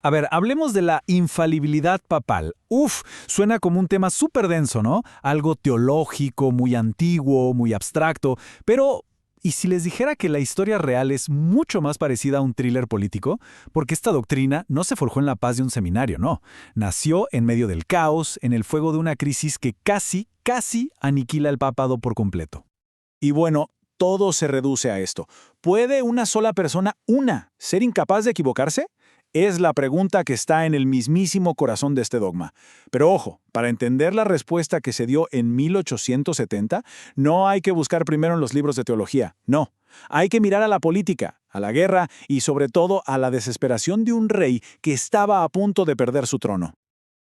A ver, hablemos de la infalibilidad papal. Uf, suena como un tema súper denso, ¿no? Algo teológico, muy antiguo, muy abstracto, pero ¿y si les dijera que la historia real es mucho más parecida a un thriller político? Porque esta doctrina no se forjó en la paz de un seminario, no. Nació en medio del caos, en el fuego de una crisis que casi aniquila el papado por completo. Y bueno, todo se reduce a esto. ¿Puede una sola persona, ser incapaz de equivocarse? Es la pregunta que está en el mismísimo corazón de este dogma. Pero ojo, para entender la respuesta que se dio en 1870, no hay que buscar primero en los libros de teología, no. Hay que mirar a la política, a la guerra y sobre todo a la desesperación de un rey que estaba a punto de perder su trono.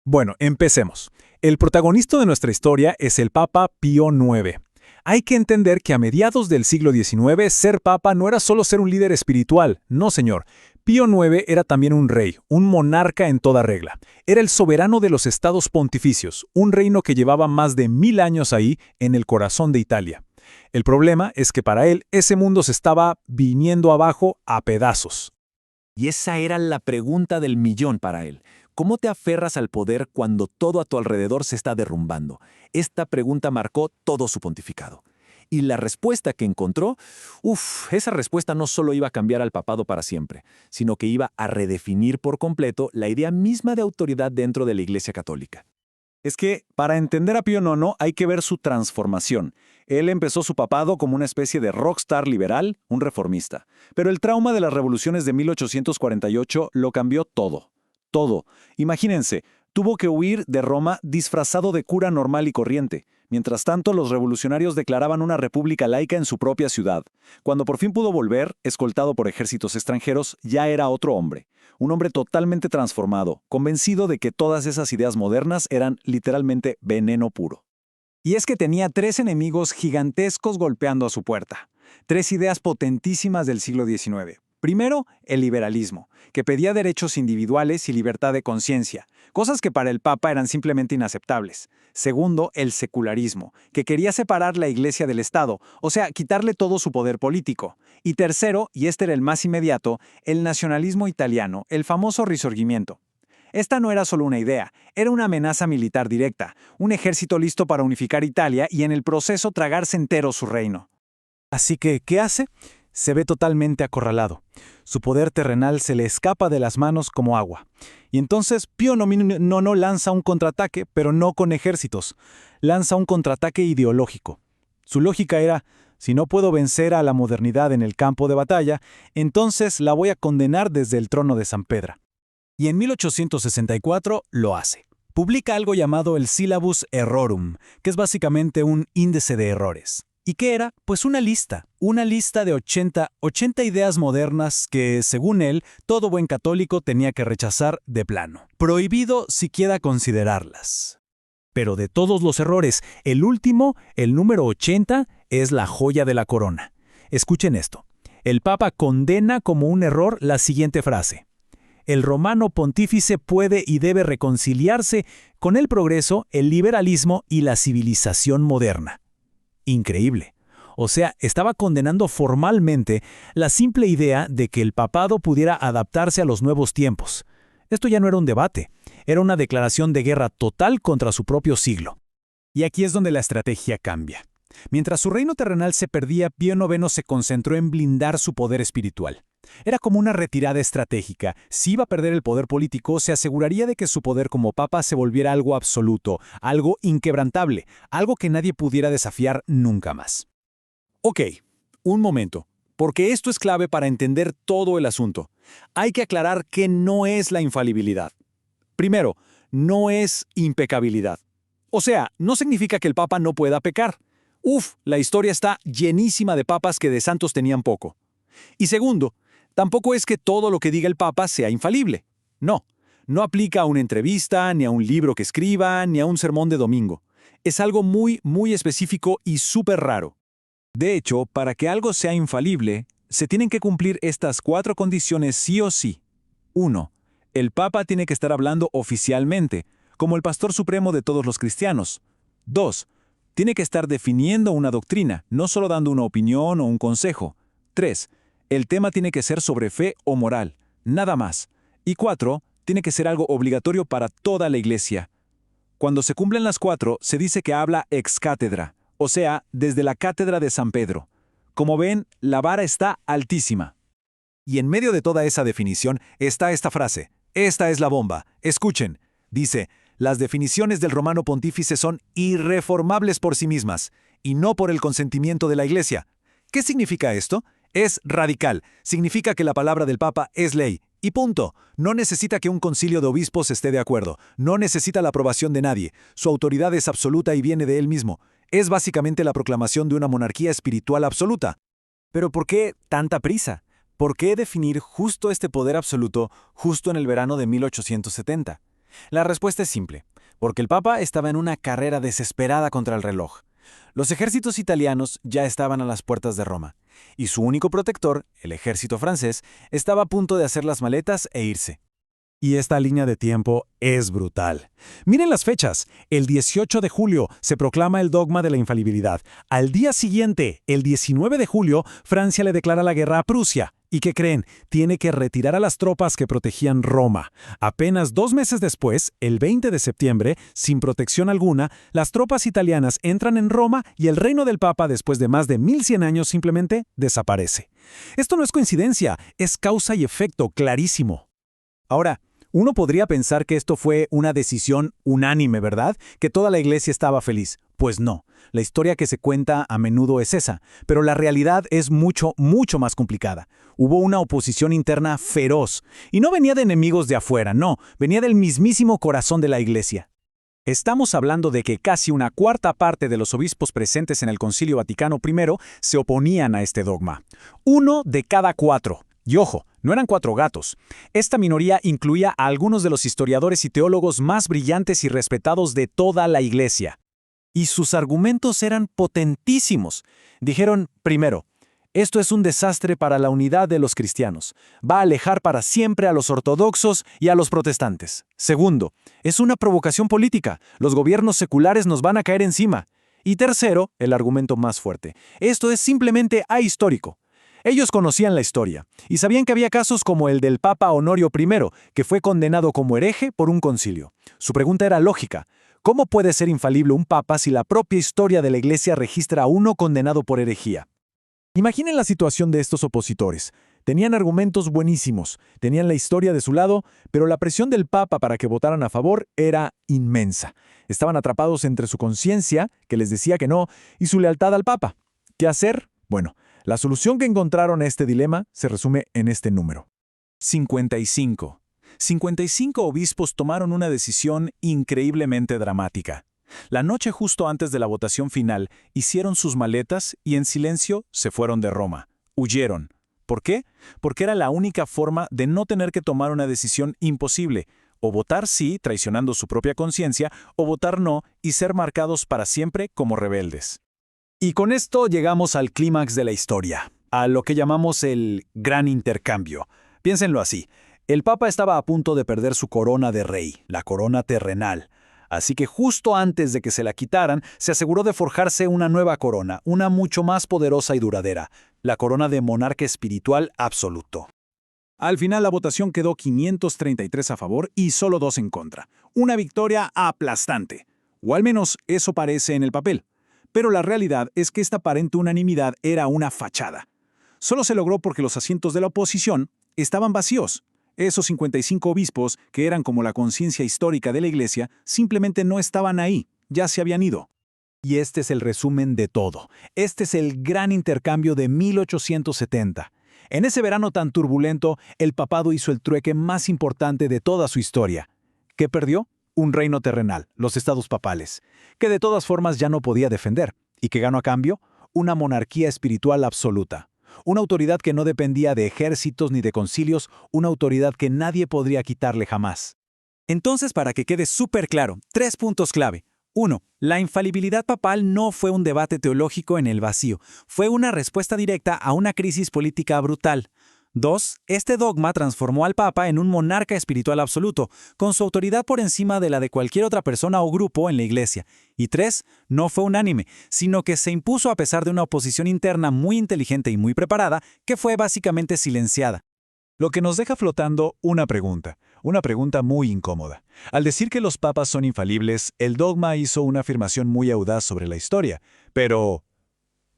Bueno, empecemos. El protagonista de nuestra historia es el Papa Pío IX. Hay que entender que a mediados del siglo XIX ser papa no era solo ser un líder espiritual, no señor. Pío IX era también un rey, un monarca en toda regla. Era el soberano de los estados pontificios, un reino que llevaba más de 1000 años ahí, en el corazón de Italia. El problema es que para él ese mundo se estaba viniendo abajo a pedazos. Y esa era la pregunta del millón para él. ¿Cómo te aferras al poder cuando todo a tu alrededor se está derrumbando? Esta pregunta marcó todo su pontificado. Y la respuesta que encontró, esa respuesta no solo iba a cambiar al papado para siempre, sino que iba a redefinir por completo la idea misma de autoridad dentro de la Iglesia Católica. Es que, para entender a Pío IX hay que ver su transformación. Él empezó su papado como una especie de rockstar liberal, un reformista. Pero el trauma de las revoluciones de 1848 lo cambió todo. Todo. Imagínense, tuvo que huir de Roma disfrazado de cura normal y corriente. Mientras tanto, los revolucionarios declaraban una república laica en su propia ciudad. Cuando por fin pudo volver, escoltado por ejércitos extranjeros, ya era otro hombre. Un hombre totalmente transformado, convencido de que todas esas ideas modernas eran literalmente veneno puro. Y es que tenía 3 enemigos gigantescos golpeando a su puerta. 3 ideas potentísimas del siglo XIX. Primero, el liberalismo, que pedía derechos individuales y libertad de conciencia, cosas que para el Papa eran simplemente inaceptables. Segundo, el secularismo, que quería separar la Iglesia del Estado, o sea, quitarle todo su poder político. Y tercero, y este era el más inmediato, el nacionalismo italiano, el famoso Risorgimento. Esta no era solo una idea, era una amenaza militar directa, un ejército listo para unificar Italia y en el proceso tragarse entero su reino. Así que, ¿qué hace? Se ve totalmente acorralado. Su poder terrenal se le escapa de las manos como agua. Y entonces Pío IX lanza un contraataque, pero no con ejércitos. Lanza un contraataque ideológico. Su lógica era, si no puedo vencer a la modernidad en el campo de batalla, entonces la voy a condenar desde el trono de San Pedro. Y en 1864 lo hace. Publica algo llamado el Syllabus Errorum, que es básicamente un índice de errores. ¿Y qué era? Pues una lista de 80 ideas modernas que, según él, todo buen católico tenía que rechazar de plano. Prohibido siquiera considerarlas. Pero de todos los errores, el último, el número 80, es la joya de la corona. Escuchen esto. El Papa condena como un error la siguiente frase. El romano pontífice puede y debe reconciliarse con el progreso, el liberalismo y la civilización moderna. Increíble. O sea, estaba condenando formalmente la simple idea de que el papado pudiera adaptarse a los nuevos tiempos. Esto ya no era un debate, era una declaración de guerra total contra su propio siglo. Y aquí es donde la estrategia cambia. Mientras su reino terrenal se perdía, Pío IX se concentró en blindar su poder espiritual. Era como una retirada estratégica. Si iba a perder el poder político, se aseguraría de que su poder como papa se volviera algo absoluto, algo inquebrantable, algo que nadie pudiera desafiar nunca más. Ok, un momento, porque esto es clave para entender todo el asunto. Hay que aclarar qué no es la infalibilidad. Primero, no es impecabilidad. O sea, no significa que el papa no pueda pecar. La historia está llenísima de papas que de santos tenían poco. Y segundo, tampoco es que todo lo que diga el Papa sea infalible. No, no aplica a una entrevista, ni a un libro que escriba, ni a un sermón de domingo. Es algo muy, muy específico y súper raro. De hecho, para que algo sea infalible, se tienen que cumplir estas 4 condiciones sí o sí. 1. El Papa tiene que estar hablando oficialmente, como el pastor supremo de todos los cristianos. 2. Tiene que estar definiendo una doctrina, no solo dando una opinión o un consejo. 3. El tema tiene que ser sobre fe o moral, nada más. Y 4. Tiene que ser algo obligatorio para toda la iglesia. Cuando se cumplen las 4, se dice que habla ex cátedra, o sea, desde la cátedra de San Pedro. Como ven, la vara está altísima. Y en medio de toda esa definición está esta frase: esta es la bomba. Escuchen. Dice: las definiciones del Romano Pontífice son irreformables por sí mismas, y no por el consentimiento de la Iglesia. ¿Qué significa esto? Es radical. Significa que la palabra del Papa es ley. Y punto. No necesita que un concilio de obispos esté de acuerdo. No necesita la aprobación de nadie. Su autoridad es absoluta y viene de él mismo. Es básicamente la proclamación de una monarquía espiritual absoluta. Pero ¿por qué tanta prisa? ¿Por qué definir justo este poder absoluto justo en el verano de 1870? La respuesta es simple, porque el Papa estaba en una carrera desesperada contra el reloj. Los ejércitos italianos ya estaban a las puertas de Roma, y su único protector, el ejército francés, estaba a punto de hacer las maletas e irse. Y esta línea de tiempo es brutal. Miren las fechas. El 18 de julio se proclama el dogma de la infalibilidad. Al día siguiente, el 19 de julio, Francia le declara la guerra a Prusia. ¿Y qué creen? Tiene que retirar a las tropas que protegían Roma. Apenas 2 meses después, el 20 de septiembre, sin protección alguna, las tropas italianas entran en Roma y el reino del Papa, después de más de 1100 años, simplemente desaparece. Esto no es coincidencia, es causa y efecto clarísimo. Ahora, uno podría pensar que esto fue una decisión unánime, ¿verdad? Que toda la iglesia estaba feliz. Pues no, la historia que se cuenta a menudo es esa, pero la realidad es mucho, mucho más complicada. Hubo una oposición interna feroz, y no venía de enemigos de afuera, no, venía del mismísimo corazón de la iglesia. Estamos hablando de que casi una cuarta parte de los obispos presentes en el Concilio Vaticano I se oponían a este dogma. 1 de cada 4. Y ojo, no eran 4 gatos. Esta minoría incluía a algunos de los historiadores y teólogos más brillantes y respetados de toda la Iglesia. Y sus argumentos eran potentísimos. Dijeron, primero, esto es un desastre para la unidad de los cristianos. Va a alejar para siempre a los ortodoxos y a los protestantes. Segundo, es una provocación política. Los gobiernos seculares nos van a caer encima. Y tercero, el argumento más fuerte, esto es simplemente ahistórico. Ellos conocían la historia y sabían que había casos como el del Papa Honorio I, que fue condenado como hereje por un concilio. Su pregunta era lógica: ¿cómo puede ser infalible un papa si la propia historia de la Iglesia registra a uno condenado por herejía? Imaginen la situación de estos opositores. Tenían argumentos buenísimos, tenían la historia de su lado, pero la presión del Papa para que votaran a favor era inmensa. Estaban atrapados entre su conciencia, que les decía que no, y su lealtad al Papa. ¿Qué hacer? Bueno, la solución que encontraron a este dilema se resume en este número: 55. 55 obispos tomaron una decisión increíblemente dramática. La noche justo antes de la votación final, hicieron sus maletas y en silencio se fueron de Roma. Huyeron. ¿Por qué? Porque era la única forma de no tener que tomar una decisión imposible: o votar sí, traicionando su propia conciencia, o votar no y ser marcados para siempre como rebeldes. Y con esto llegamos al clímax de la historia, a lo que llamamos el Gran Intercambio. Piénsenlo así: el Papa estaba a punto de perder su corona de rey, la corona terrenal. Así que justo antes de que se la quitaran, se aseguró de forjarse una nueva corona, una mucho más poderosa y duradera, la corona de monarca espiritual absoluto. Al final la votación quedó 533 a favor y solo 2 en contra. Una victoria aplastante. O al menos eso parece en el papel. Pero la realidad es que esta aparente unanimidad era una fachada. Solo se logró porque los asientos de la oposición estaban vacíos. Esos 55 obispos, que eran como la conciencia histórica de la Iglesia, simplemente no estaban ahí, ya se habían ido. Y este es el resumen de todo. Este es el gran intercambio de 1870. En ese verano tan turbulento, el papado hizo el trueque más importante de toda su historia. ¿Qué perdió? Un reino terrenal, los estados papales, que de todas formas ya no podía defender, y que ganó a cambio una monarquía espiritual absoluta. Una autoridad que no dependía de ejércitos ni de concilios, una autoridad que nadie podría quitarle jamás. Entonces, para que quede súper claro, 3 puntos clave. 1. La infalibilidad papal no fue un debate teológico en el vacío, fue una respuesta directa a una crisis política brutal. 2. Este dogma transformó al Papa en un monarca espiritual absoluto, con su autoridad por encima de la de cualquier otra persona o grupo en la Iglesia. Y 3. No fue unánime, sino que se impuso a pesar de una oposición interna muy inteligente y muy preparada, que fue básicamente silenciada. Lo que nos deja flotando una pregunta. Una pregunta muy incómoda. Al decir que los papas son infalibles, el dogma hizo una afirmación muy audaz sobre la historia. Pero,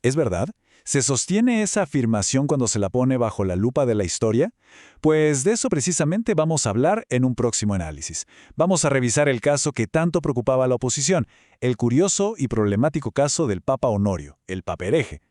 ¿es verdad? ¿Se sostiene esa afirmación cuando se la pone bajo la lupa de la historia? Pues de eso precisamente vamos a hablar en un próximo análisis. Vamos a revisar el caso que tanto preocupaba a la oposición, el curioso y problemático caso del Papa Honorio, el Papa hereje.